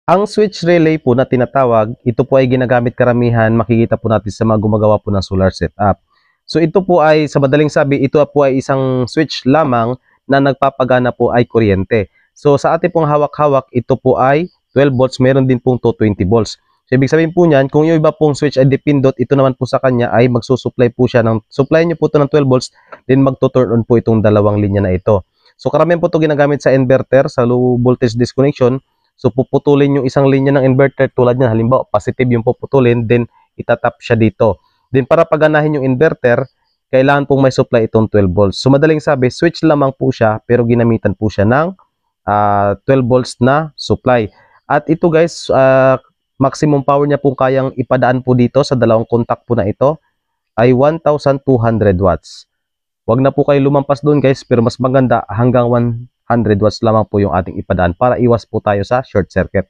Ang switch relay po na tinatawag, ito po ay ginagamit karamihan, makikita po natin sa mga gumagawa po ng solar setup. So ito po ay, sa madaling sabi, ito po ay isang switch lamang na nagpapagana po ay kuryente. So sa ating pong hawak-hawak, ito po ay 12 volts, meron din pong 220 volts. So ibig sabihin po niyan, kung yung iba pong switch ay dipindot, ito naman po sa kanya ay magsusupply po siya ng, supply niyo po ito ng 12 volts, then magto-turn on po itong dalawang linya na ito. So karamihan po ito ginagamit sa inverter, sa low voltage disconnection. So puputulin yung isang linya ng inverter tulad niyan, halimbawa positive yung puputulin, then itatap siya dito. Then para paganahin yung inverter, kailangan pong may supply itong 12 volts. So madaling sabi, switch lamang po siya pero ginamitan po siya ng 12 volts na supply. At ito guys, maximum power niya po kayang ipadaan po dito sa dalawang contact po na ito ay 1,200 watts. Huwag na po kayo lumampas doon guys, pero mas maganda hanggang 100 watts lamang po yung ating ipadaan para iwas po tayo sa short circuit.